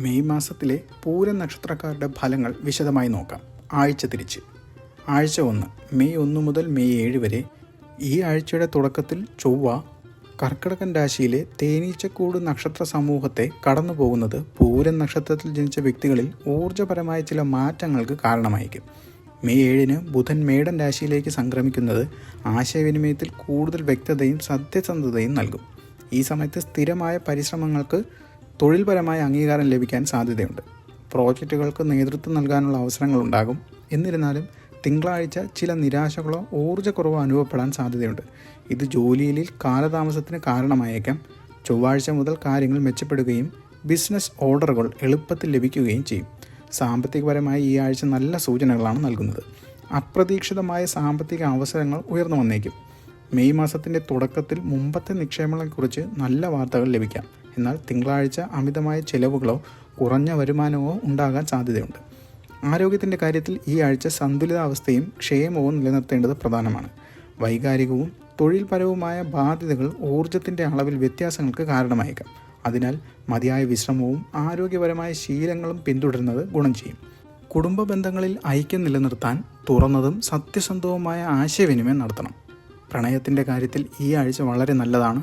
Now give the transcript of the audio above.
May മാസത്തിലെ പൂരം നക്ഷത്രക്കാരുടെ ഫലങ്ങൾ വിശദമായി നോക്കാം. ആഴ്ച തിരിച്ച്. ആഴ്ച 1 മെയ് 1 മുതൽ മെയ് 7 വരെ. ഈ ആഴ്ചയുടെ തുടക്കത്തിൽ ചൊവ്വ കർക്കിടകൻ രാശിയിലെ തേനീച്ചക്കൂട് നക്ഷത്ര സമൂഹത്തെ കടന്നു പോകുന്നത് പൂരം നക്ഷത്രത്തിൽ ജനിച്ച വ്യക്തികളിൽ ഊർജ്ജപരമായ ചില മാറ്റങ്ങൾക്ക് കാരണമായിരിക്കും. മെയ് 7 ബുധൻ മേടൻ രാശിയിലേക്ക് സംക്രമിക്കുന്നത് ആശയവിനിമയത്തിൽ കൂടുതൽ വ്യക്തതയും സത്യസന്ധതയും നൽകും. ഈ സമയത്ത് സ്ഥിരമായ പരിശ്രമങ്ങൾക്ക് തൊഴിൽപരമായ അംഗീകാരം ലഭിക്കാൻ സാധ്യതയുണ്ട്. പ്രോജക്റ്റുകൾക്ക് നേതൃത്വം നൽകാനുള്ള അവസരങ്ങളുണ്ടാകും. എന്നിരുന്നാലും തിങ്കളാഴ്ച ചില നിരാശകളോ ഊർജ്ജക്കുറവോ അനുഭവപ്പെടാൻ സാധ്യതയുണ്ട്. ഇത് ജോലിയിൽ കാലതാമസത്തിന് കാരണമായേക്കാം. ചൊവ്വാഴ്ച മുതൽ കാര്യങ്ങൾ മെച്ചപ്പെടുകയും ബിസിനസ് ഓർഡറുകൾ എളുപ്പത്തിൽ ലഭിക്കുകയും ചെയ്യും. സാമ്പത്തികപരമായി ഈ ആഴ്ച നല്ല സൂചനകളാണ് നൽകുന്നത്. അപ്രതീക്ഷിതമായ സാമ്പത്തിക അവസരങ്ങൾ ഉയർന്നു വന്നേക്കും. മെയ് മാസത്തിൻ്റെ തുടക്കത്തിൽ മുമ്പത്തെ നിക്ഷേപങ്ങളെക്കുറിച്ച് നല്ല വാർത്തകൾ ലഭിക്കാം. എന്നാൽ തിങ്കളാഴ്ച അമിതമായ ചിലവുകളോ കുറഞ്ഞ വരുമാനമോ ഉണ്ടാകാൻ സാധ്യതയുണ്ട്. ആരോഗ്യത്തിൻ്റെ കാര്യത്തിൽ ഈ ആഴ്ച സന്തുലിതാവസ്ഥയും ക്ഷേമവും നിലനിർത്തേണ്ടത് പ്രധാനമാണ്. വൈകാരികവും തൊഴിൽപരവുമായ ബാധ്യതകൾ ഊർജ്ജത്തിൻ്റെ അളവിൽ വ്യത്യാസങ്ങൾക്ക് കാരണമായേക്കാം. അതിനാൽ മതിയായ വിശ്രമവും ആരോഗ്യപരമായ ശീലങ്ങളും പിന്തുടരുന്നത് ഗുണം ചെയ്യും. കുടുംബ ബന്ധങ്ങളിൽ ഐക്യം നിലനിർത്താൻ തുറന്നതും സത്യസന്ധവുമായ ആശയവിനിമയം നടത്തണം. പ്രണയത്തിൻ്റെ കാര്യത്തിൽ ഈ ആഴ്ച വളരെ നല്ലതാണ്.